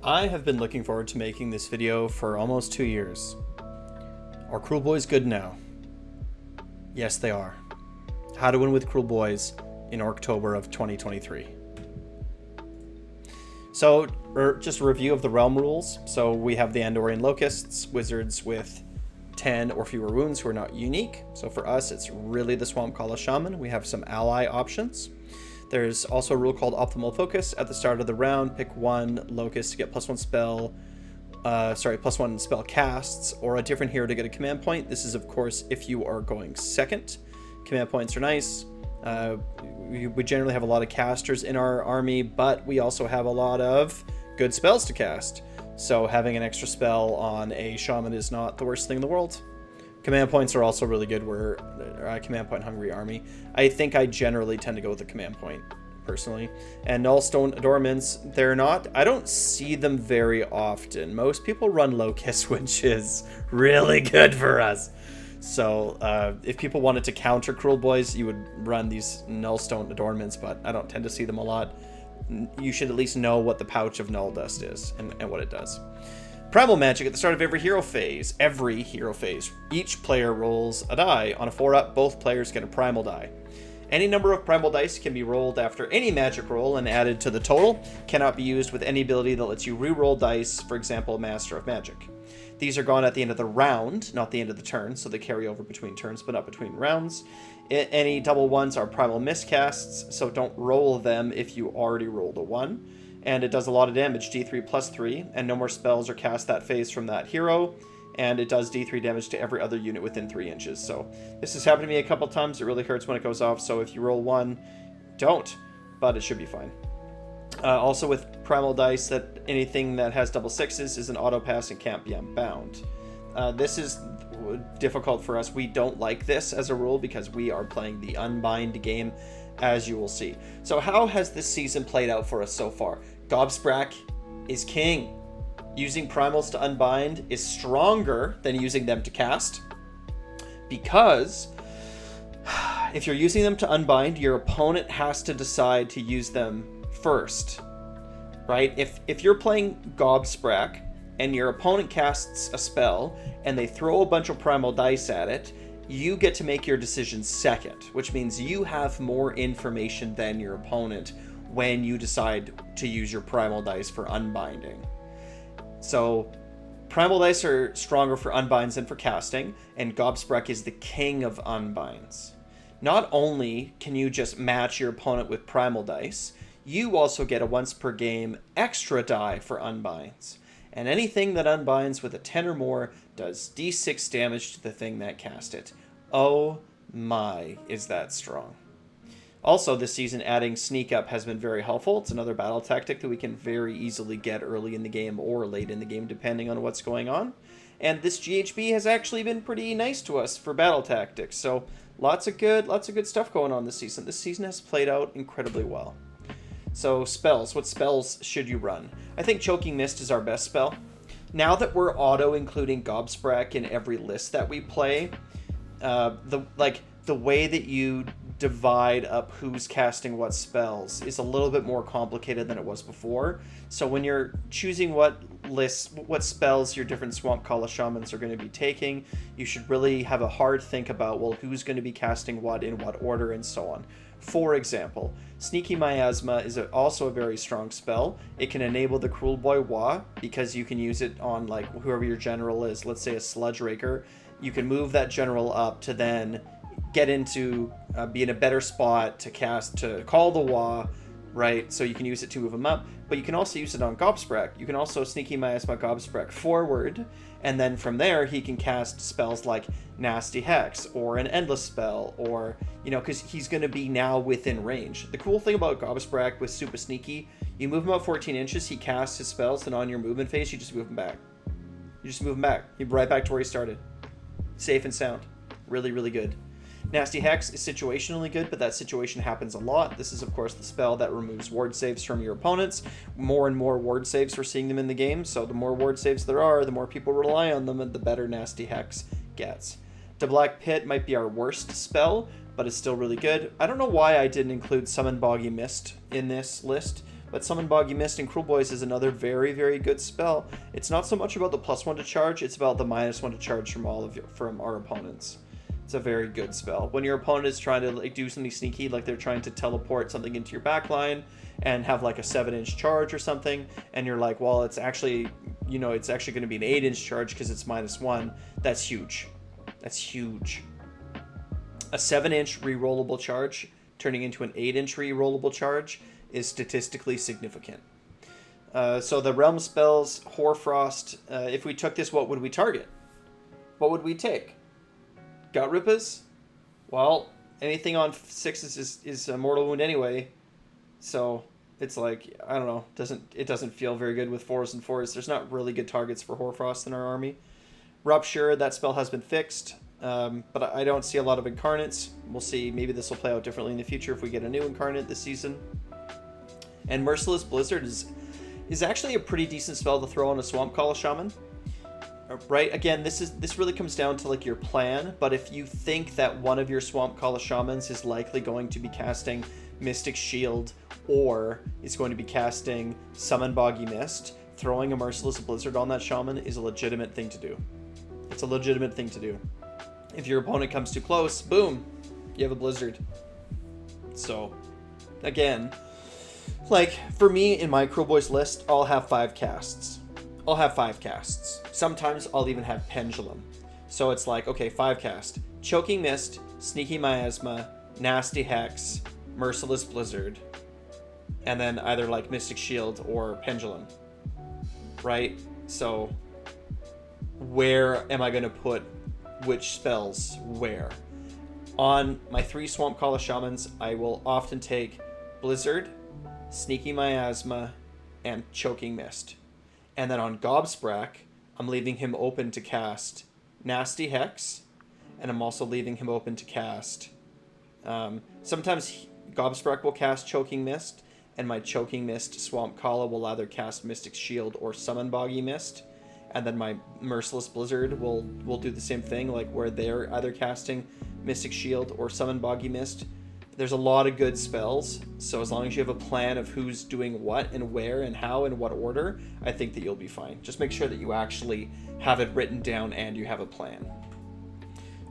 I have been looking forward to making this video for almost 2 years. Are Kruleboyz good now? Yes, they are. How to win with Kruleboyz in Orktober of 2023. So, just a review of the realm rules. So we have the Andorian Locusts, wizards with 10 or fewer wounds who are not unique. So for us, it's really the Swampcalla Shaman. We have some ally options. There's also a rule called Optimal Focus. At the start of the round, pick one Locust to get +1 spell, +1 spell casts, or a different hero to get a command point. This is, of course, if you are going second. Command points are nice. We generally have a lot of casters in our army, but we also have a lot of good spells to cast. So having an extra spell on a shaman is not the worst thing in the world. Command points are also really good. We're a command point hungry army. I think I generally tend to go with the command point, personally. And Nullstone Adornments, I don't see them very often. Most people run Locust, which is really good for us. So if people wanted to counter Kruleboyz, you would run these Nullstone Adornments, but I don't tend to see them a lot. You should at least know what the Pouch of Null Dust is and what it does. Primal magic at the start of every hero phase. Each player rolls a die. On a 4-up, both players get a primal die. Any number of primal dice can be rolled after any magic roll and added to the total. Cannot be used with any ability that lets you re-roll dice, for example, Master of Magic. These are gone at the end of the round, not the end of the turn, so they carry over between turns, but not between rounds. Any double ones are primal miscasts, so don't roll them if you already rolled a 1. And it does a lot of damage, D3+3, and no more spells are cast that phase from that hero, and it does D3 damage to every other unit within 3 inches. So this has happened to me a couple times. It really hurts when it goes off, so if you roll 1, don't, but it should be fine. Also with primal dice, that anything that has double 6s is an auto pass and can't be unbound. This is difficult for us. We don't like this as a rule because we are playing the unbind game, as you will see. So how has this season played out for us so far? Gobsprakk is king. Using primals to unbind is stronger than using them to cast, because if you're using them to unbind, your opponent has to decide to use them first, right? If you're playing Gobsprakk and your opponent casts a spell and they throw a bunch of primal dice at it, you get to make your decision second, which means you have more information than your opponent when you decide to use your primal dice for unbinding. So primal dice are stronger for unbinds than for casting, and Gobsprakk is the king of unbinds. Not only can you just match your opponent with primal dice, you also get a once per game extra die for unbinds. And anything that unbinds with a 10 or more does d6 damage to the thing that cast it. Oh my, is that strong. Also, this season, adding Sneak Up has been very helpful. It's another battle tactic that we can very easily get early in the game or late in the game, depending on what's going on. And this GHB has actually been pretty nice to us for battle tactics. So lots of good stuff going on this season. This season has played out incredibly well. So spells, what spells should you run? I think Choking Mist is our best spell. Now that we're auto-including Gobsprakk in every list that we play, the way that you divide up who's casting what spells is a little bit more complicated than it was before. So when you're choosing what spells your different Swampcalla Shamans are going to be taking, you should really have a hard think about, well, who's going to be casting what in what order and so on. For example, Sneaky Miasma is also a very strong spell. It can enable the Kruleboy Wa, because you can use it on like whoever your general is, let's say a Sludge Raker. You can move that general up to then get into be in a better spot to call the Wa, right? So you can use it to move him up, but you can also use it on Gobsprakk. You can also Sneaky Miasma Gobsprakk forward, and then from there he can cast spells like Nasty Hex or an Endless Spell, or, because he's going to be now within range. The cool thing about Gobsprakk with Super Sneaky, you move him up 14 inches, he casts his spells, and on your movement phase, you just move him back. He's right back to where he started. Safe and sound. Really, really good. Nasty Hex is situationally good, but that situation happens a lot. This is, of course, the spell that removes ward saves from your opponents. More and more ward saves, we're seeing them in the game, so the more ward saves there are, the more people rely on them, and the better Nasty Hex gets. The Black Pit might be our worst spell, but it's still really good. I don't know why I didn't include Summon Boggy Mist in this list, But Summon Boggy Mist and Kruleboyz is another very, very good spell. It's not so much about the +1 to charge, it's about the -1 to charge from our opponents. It's a very good spell. When your opponent is trying to like do something sneaky, like they're trying to teleport something into your backline and have like a 7-inch charge or something, and you're like, well, it's actually, you know, it's actually going to be an 8-inch charge because it's -1. That's huge. That's huge. A 7-inch rerollable charge turning into an 8-inch rerollable charge is statistically significant. So the realm spells, Hoarfrost, if we took this, what would we target? What would we take? Gut Rippas? Well, anything on 6 is a mortal wound anyway. So it's like, I don't know, it doesn't feel very good with 4s and 4s. There's not really good targets for Hoarfrost in our army. Rupture, that spell has been fixed. But I don't see a lot of incarnates. We'll see. Maybe this will play out differently in the future if we get a new incarnate this season. And Merciless Blizzard is actually a pretty decent spell to throw on a Swamp Call Shaman. Right? Again, this really comes down to like your plan. But if you think that one of your Swamp Call Shamans is likely going to be casting Mystic Shield or is going to be casting Summon Boggy Mist, throwing a Merciless Blizzard on that Shaman is a legitimate thing to do. It's a legitimate thing to do. If your opponent comes too close, boom, you have a Blizzard. So, again, like, for me, in my Kruleboyz list, I'll have 5 casts. Sometimes I'll even have Pendulum. So it's like, okay, 5 cast. Choking Mist, Sneaky Miasma, Nasty Hex, Merciless Blizzard, and then either, like, Mystic Shield or Pendulum. Right? So, where am I going to put which spells where? On my 3 Swamp Call Shamans, I will often take Blizzard, Sneaky Miasma, and Choking Mist. And then on Gobsprakk, I'm leaving him open to cast Nasty Hex, and I'm also leaving him open to cast... sometimes Gobsprakk will cast Choking Mist, and my Choking Mist Swamp Call will either cast Mystic Shield or Summon Boggy Mist. And then my Merciless Blizzard will do the same thing, like where they're either casting Mystic Shield or Summon Boggy Mist. There's a lot of good spells, so as long as you have a plan of who's doing what and where and how and what order, I think that you'll be fine. Just make sure that you actually have it written down and you have a plan.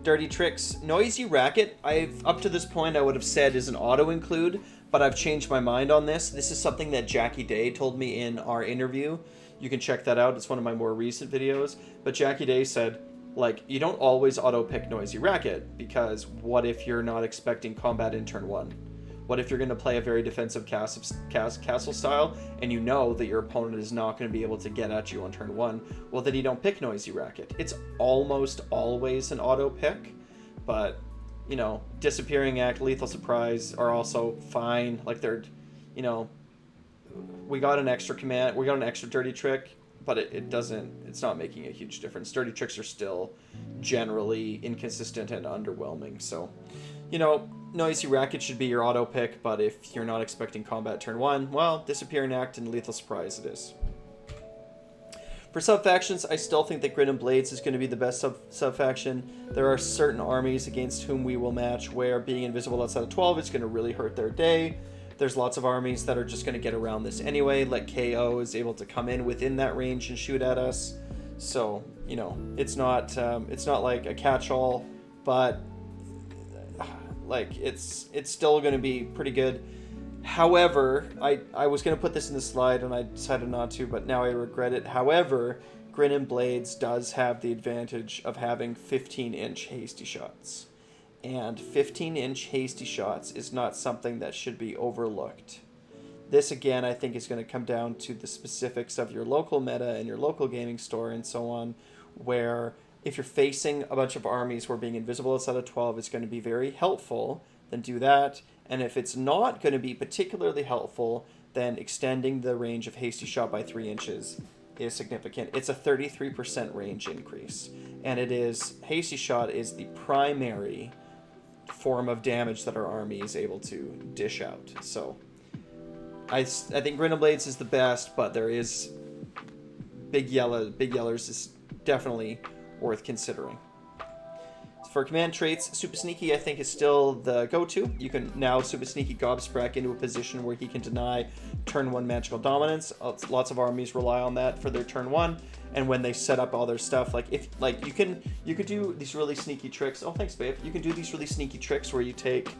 Dirty Tricks. Noisy Racket, up to this point I would have said is an auto-include, but I've changed my mind on this. This is something that Jackie Day told me in our interview. You can check that out. It's one of my more recent videos. But Jackie Day said, like, you don't always auto-pick Noisy Racket, because what if you're not expecting combat in turn 1? What if you're going to play a very defensive castle style, and you know that your opponent is not going to be able to get at you on turn 1? Well, then you don't pick Noisy Racket. It's almost always an auto-pick, but, you know, Disappearing Act, Lethal Surprise are also fine. Like, they're, you know... We got an extra command, we got an extra Dirty Trick, but it's not making a huge difference. Dirty Tricks are still generally inconsistent and underwhelming, so, you know, Noisy Racket should be your auto pick, but if you're not expecting combat turn 1, well, Disappearing Act and Lethal Surprise it is. For subfactions, I still think that Grit and Blades is going to be the best subfaction. There are certain armies against whom we will match where being invisible outside of 12 is going to really hurt their day. There's lots of armies that are just going to get around this anyway, like KO is able to come in within that range and shoot at us. So, you know, it's not like a catch-all, but like it's still going to be pretty good. However, I was going to put this in the slide and I decided not to, but now I regret it. However, Grit and Blades does have the advantage of having 15-inch hasty shots. And 15-inch hasty shots is not something that should be overlooked. This, again, I think is going to come down to the specifics of your local meta and your local gaming store and so on, where if you're facing a bunch of armies where being invisible outside of 12 is going to be very helpful, then do that. And if it's not going to be particularly helpful, then extending the range of hasty shot by 3 inches is significant. It's a 33% range increase. And it is, hasty shot is the primary form of damage that our army is able to dish out. So I think Grit and Blades is the best, but there is Big Yellers is definitely worth considering. For command traits, Super Sneaky I think is still the go-to. You can now Super Sneaky Gobsprakk into a position where he can deny turn 1 magical dominance. Lots of armies rely on that for their turn 1, and when they set up all their stuff, like if like you could do these really sneaky tricks. Oh, thanks, babe. You can do these really sneaky tricks where you take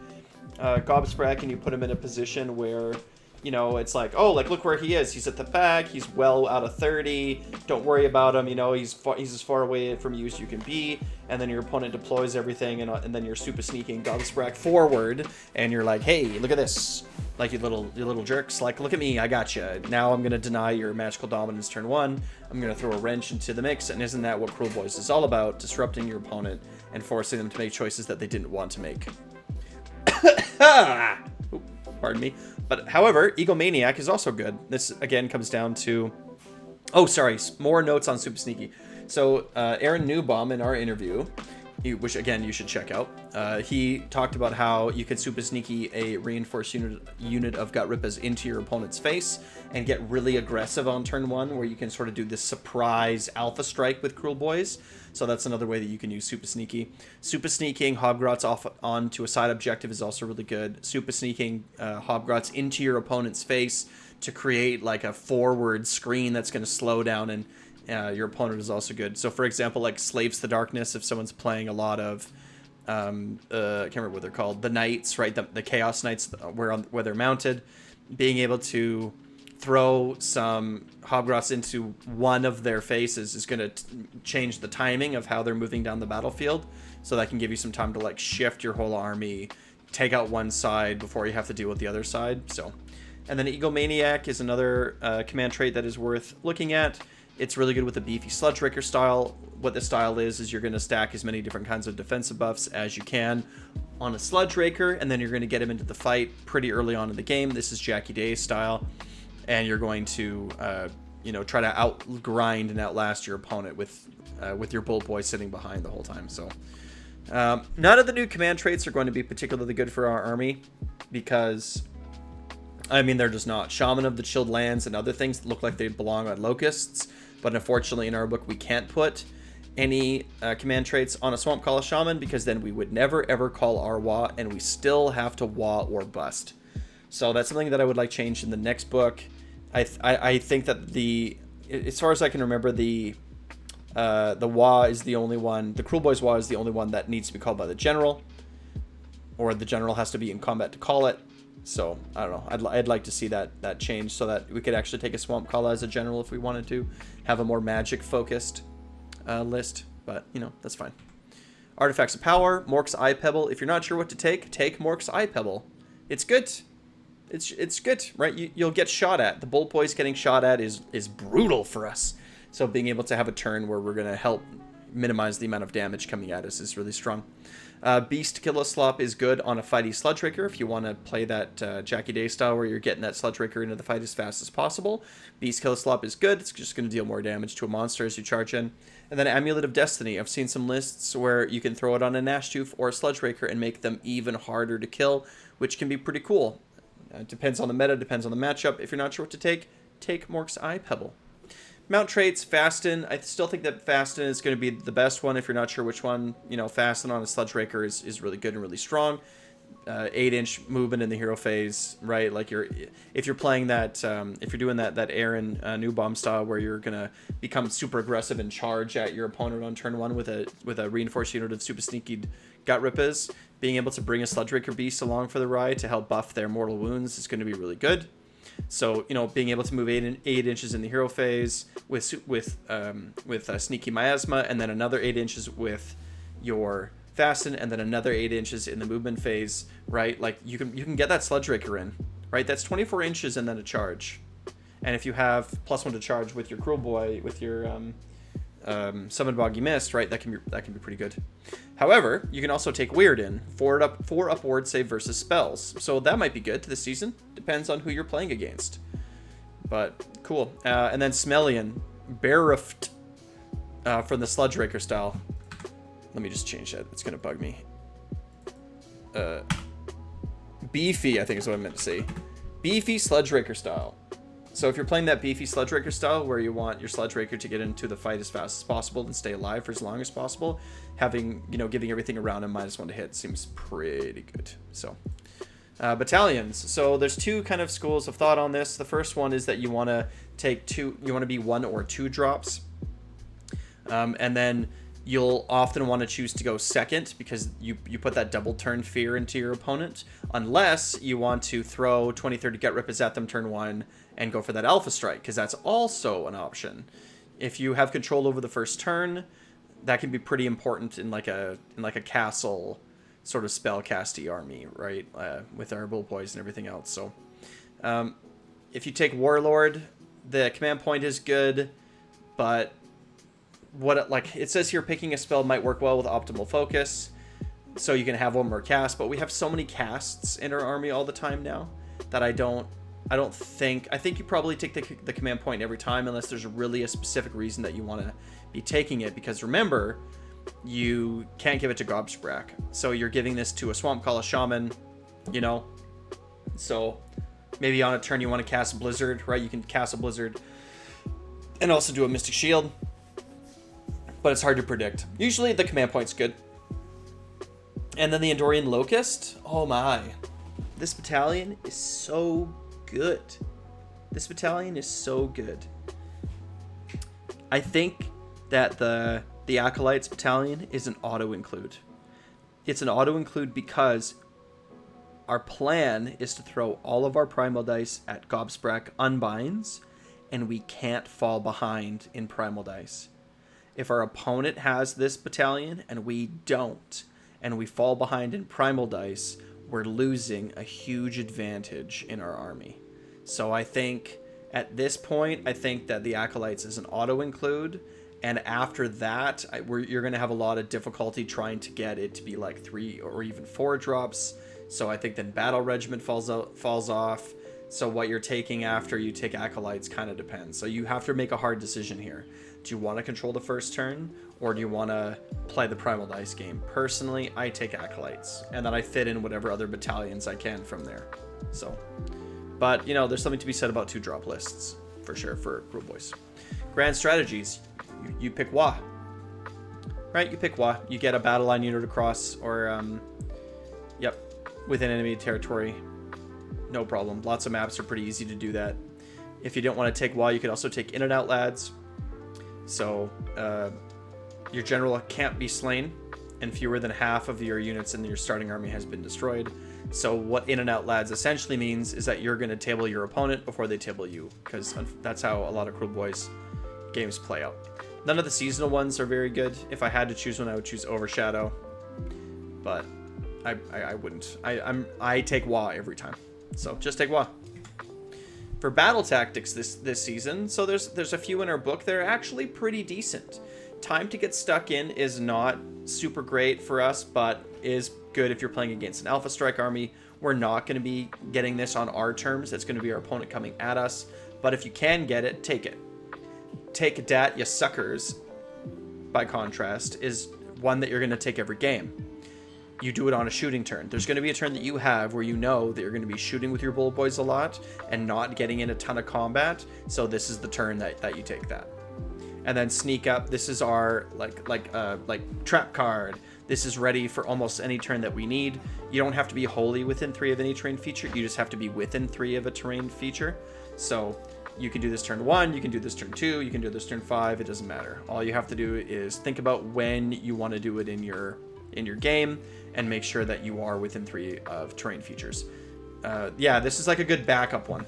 Gobsprakk and you put him in a position where, you know, it's like, oh, like, look where he is. He's at the back. He's well out of 30. Don't worry about him. You know, he's as far away from you as you can be. And then your opponent deploys everything, and then you're super sneaking Gobsprakk forward, and you're like, hey, look at this. Like, you little jerks. Like, look at me. I gotcha. Now I'm going to deny your magical dominance turn 1. I'm going to throw a wrench into the mix. And isn't that what Kruleboyz is all about? Disrupting your opponent and forcing them to make choices that they didn't want to make. Oop, pardon me. But however, Egomaniac is also good. This again comes down to, oh sorry, more notes on Super Sneaky. So Aaron Newbaum in our interview, which again you should check out, he talked about how you can Super Sneaky a reinforced unit of Gut Rippas into your opponent's face and get really aggressive on turn 1, where you can sort of do this surprise alpha strike with Kruleboyz. So that's another way that you can use Super Sneaky. Super Sneaking Hobgrots off onto a side objective is also really good. Super Sneaking Hobgrots into your opponent's face to create like a forward screen that's going to slow down, and your opponent is also good. So for example, like Slaves to the Darkness, if someone's playing a lot of, I can't remember what they're called, the Knights, right? The Chaos Knights where they're mounted, being able to throw some Hobgrots into one of their faces is going to change the timing of how they're moving down the battlefield. So that can give you some time to like shift your whole army, take out one side before you have to deal with the other side. So, and then Egomaniac is another command trait that is worth looking at. It's really good with the beefy Sludge Raker style. What the style is you're going to stack as many different kinds of defensive buffs as you can on a Sludge Raker, and then you're going to get him into the fight pretty early on in the game. This is Jackie Day style. And you're going to, you know, try to outgrind and outlast your opponent with your Bolt Boy sitting behind the whole time. So none of the new command traits are going to be particularly good for our army because, I mean, they're just not. Shaman of the Chilled Lands and other things look like they belong on Locusts, but unfortunately in our book we can't put any command traits on a Swamp Call Shaman because then we would never ever call our Wa, and we still have to Wa or bust. So that's something that I would like changed in the next book. I think that as far as I can remember, the Wa is the only one, the Kruleboyz Wa is the only one that needs to be called by the general, or the general has to be in combat to call it. So I don't know. I'd like to see that change so that we could actually take a Swamp Call as a general if we wanted to have a more magic focused list. But you know, that's fine. Artifacts of Power, Mork's Eye Pebble. If you're not sure what to take Mork's Eye Pebble. It's good. It's good, right? You'll get shot at. The Bolt Boys getting shot at is brutal for us. So being able to have a turn where we're going to help minimize the amount of damage coming at us is really strong. Beast Killoslop is good on a fighty Sludge Raker if you want to play that Jackie Day style where you're getting that Sludge Raker into the fight as fast as possible. Beast Killoslop is good. It's just going to deal more damage to a monster as you charge in. And then Amulet of Destiny. I've seen some lists where you can throw it on a Nashtooth or a Sludge Raker and make them even harder to kill, which can be pretty cool. Depends on the meta, depends on the matchup. If you're not sure what to take Mork's Eye Pebble. Mount traits, Fasten. I still think that Fasten is going to be the best one if you're not sure which one. You know, Fasten on a Sludge Raker is really good and really strong. 8-inch movement in the hero phase, right? Like if you're playing that, if you're doing that Aaron Newbaum style where you're gonna become super aggressive and charge at your opponent on turn 1 with a reinforced unit of super sneaky Gut Rippas, being able to bring a Sludge Raker beast along for the ride to help buff their mortal wounds is going to be really good. So you know, being able to move 8 inches in the hero phase with Sneaky Miasma, and then another 8 inches with your Fasten, and then another 8 inches in the movement phase, right? Like you can get that Sludge Raker in, right? That's 24 inches and then a charge. And if you have +1 to charge with your Kruleboy, with your Summon Boggy Mist, right? That can be pretty good. However, you can also take Weird in 4 upward save versus spells, so that might be good to the season. Depends on who you're playing against. But cool. And then Smellian, Barrift from the Sludge Raker style. Let me just change that. It's gonna bug me. Beefy, I think is what I meant to say. Beefy Sludge Raker style. So if you're playing that beefy Sludge Raker style where you want your Sludge Raker to get into the fight as fast as possible and stay alive for as long as possible, having, giving everything around him -1 to hit seems pretty good. So, battalions. So there's two kind of schools of thought on this. The first one is that you want to be 1 or 2 drops. And then you'll often want to choose to go second because you put that double turn fear into your opponent, unless you want to throw 20-30 gut rippers at them turn 1 and go for that alpha strike, because that's also an option. If you have control over the first turn, that can be pretty important in like a castle sort of spellcasty army, right? With our Kruleboyz and everything else. So if you take Warlord, the command point is good, but it says here, picking a spell might work well with optimal focus, so you can have 1 more cast, but we have so many casts in our army all the time now that I think you probably take the command point every time, unless there's really a specific reason that you want to be taking it, because remember, you can't give it to Gobsprakk, so you're giving this to a Swamp Call, a Shaman, so maybe on a turn you want to cast Blizzard, right? You can cast a Blizzard and also do a Mystic Shield, but it's hard to predict. Usually the command point's good. And then the Andorian Locust. Oh my. This battalion is so good. This battalion is so good. I think that the Acolytes battalion is an auto-include. It's an auto-include because our plan is to throw all of our Primal dice at Gobsprakk unbinds, and we can't fall behind in Primal dice. If our opponent has this battalion and we don't, and we fall behind in Primal dice, we're losing a huge advantage in our army. So I think at this point, I think that the Acolytes is an auto-include, and after that, you're going to have a lot of difficulty trying to get it to be like 3 or even 4 drops. So I think then Battle Regiment falls off. So what you're taking after you take Acolytes kind of depends. So you have to make a hard decision here. Do you want to control the first turn, or do you want to play the Primal Dice game? Personally, I take Acolytes, and then I fit in whatever other battalions I can from there. So, but, there's something to be said about 2-drop lists, for sure, for Kruleboyz. Grand strategies. You pick Wa. Right, you pick Wa. You get a battle line unit across, or, within enemy territory. No problem. Lots of maps are pretty easy to do that. If you don't want to take Wa, you could also take In and Out Lads. So your general can't be slain, and fewer than half of your units in your starting army has been destroyed. So what In and Out Lads essentially means is that you're going to table your opponent before they table you, because that's how a lot of Kruleboyz games play out. None of the seasonal ones are very good. If I had to choose one, I would choose Overshadow, but I wouldn't. I take Wa every time, so just take Wa. For battle tactics this season, so there's a few in our book that are actually pretty decent. Time to get stuck in is not super great for us, but is good if you're playing against an Alpha Strike army. We're not going to be getting this on our terms. It's going to be our opponent coming at us. But if you can get it, take it. Take Dat, ya suckers, by contrast, is one that you're going to take every game. You do it on a shooting turn. There's going to be a turn that you have where you know that you're going to be shooting with your Kruleboyz a lot and not getting in a ton of combat. So this is the turn that you take that. And then Sneak Up. This is our like trap card. This is ready for almost any turn that we need. You don't have to be wholly within 3 of any terrain feature. You just have to be within 3 of a terrain feature. So you can do this turn 1, you can do this turn 2, you can do this turn 5. It doesn't matter. All you have to do is think about when you want to do it in your game, and make sure that you are within 3 of terrain features. This is like a good backup one.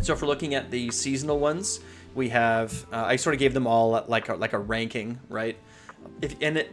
So if we're looking at the seasonal ones, we have, I sort of gave them all like a ranking, right?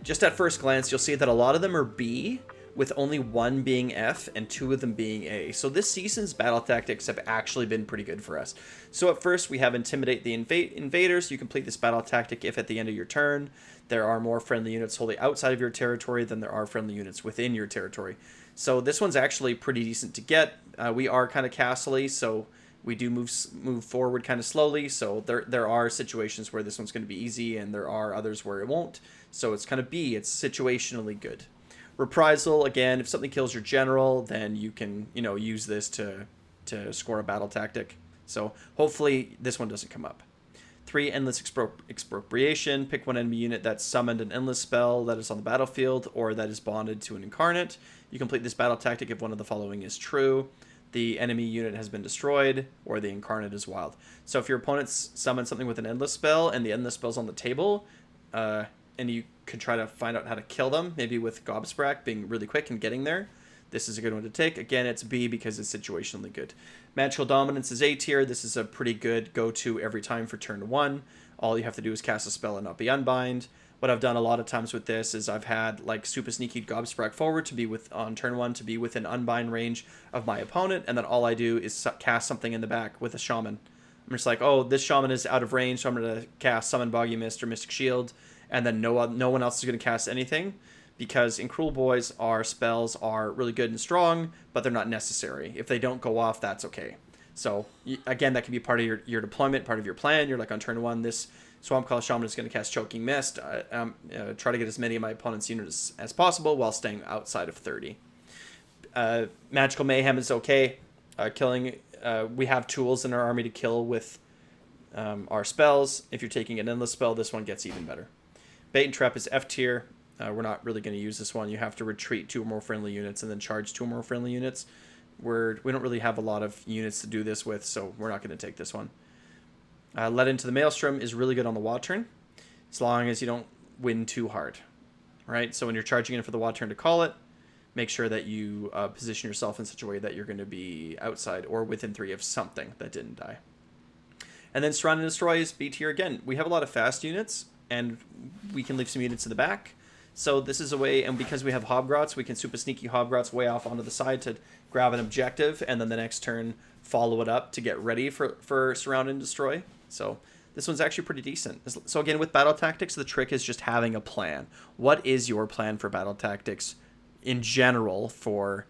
Just at first glance, you'll see that a lot of them are B, with only 1 being F and 2 of them being A. So this season's battle tactics have actually been pretty good for us. So at first we have Intimidate the Invaders. You complete this battle tactic if at the end of your turn there are more friendly units wholly outside of your territory than there are friendly units within your territory. So this one's actually pretty decent to get. We are kind of castle-y, so we do move forward kind of slowly. So there are situations where this one's going to be easy, and there are others where it won't. So it's kind of B. It's situationally good. Reprisal, again, if something kills your general, then you can use this to score a battle tactic. So hopefully this one doesn't come up. 3, Endless Expropriation. Pick one enemy unit that's summoned an endless spell that is on the battlefield or that is bonded to an incarnate. You complete this battle tactic if one of the following is true. The enemy unit has been destroyed, or the incarnate is wild. So if your opponents summon something with an endless spell and the endless spell's on the table, and you could try to find out how to kill them, maybe with Gobsprakk being really quick and getting there, this is a good one to take. Again, it's B because it's situationally good. Magical Dominance is A tier. This is a pretty good go-to every time for turn 1. All you have to do is cast a spell and not be unbind. What I've done a lot of times with this is I've had like super sneaky Gobsprakk forward to be on turn 1 to be within unbind range of my opponent, and then all I do is cast something in the back with a shaman. I'm just like, oh, this shaman is out of range, so I'm going to cast Summon Boggy Mist or Mystic Shield, and then no one else is going to cast anything, because in Kruleboyz our spells are really good and strong, but they're not necessary. If they don't go off, that's okay. So again, that can be part of your deployment, part of your plan. You're like, on turn 1, this Swampclaw Shaman is going to cast Choking Mist. Try to get as many of my opponent's units as possible while staying outside of 30. Magical Mayhem is okay. Killing. We have tools in our army to kill with our spells. If you're taking an endless spell, this one gets even better. Bait and Trap is F tier. We're not really going to use this one. You have to retreat 2 or more friendly units and then charge 2 or more friendly units. We don't really have a lot of units to do this with, so we're not going to take this one. Let Into the Maelstrom is really good on the WA turn, as long as you don't win too hard, right? So when you're charging in for the WA turn to call it, make sure that you position yourself in such a way that you're going to be outside or within 3 of something that didn't die. And then Surround and Destroy is B tier again. We have a lot of fast units, and we can leave some units in the back. So this is a way, and because we have Hobgrots, we can super sneaky Hobgrots way off onto the side to grab an objective, and then the next turn follow it up to get ready for Surround and Destroy. So this one's actually pretty decent. So again, with battle tactics, the trick is just having a plan. What is your plan for battle tactics in general for,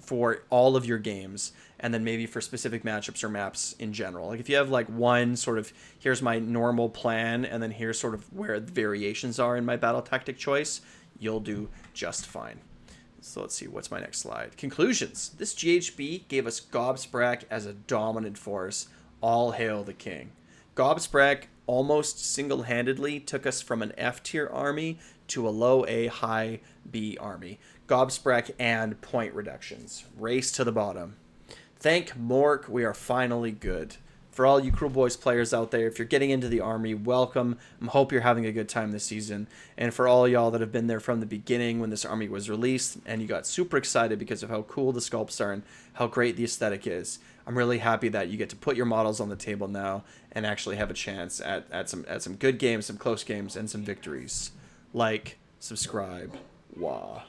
for all of your games, and then maybe for specific matchups or maps in general? Like if you have like one sort of, here's my normal plan, and then here's sort of where the variations are in my battle tactic choice, you'll do just fine. So let's see, what's my next slide? Conclusions. This GHB gave us Gobsprakk as a dominant force. All hail the king. Gobsprakk almost single-handedly took us from an F tier army to a low A, high B army. Gobsprakk and point reductions. Race to the bottom. Thank Mork, we are finally good. For all you Kruleboyz players out there, if you're getting into the army, welcome. I hope you're having a good time this season. And for all y'all that have been there from the beginning when this army was released and you got super excited because of how cool the sculpts are and how great the aesthetic is, I'm really happy that you get to put your models on the table now and actually have a chance at some good games, some close games, and some victories. Like, subscribe, wah.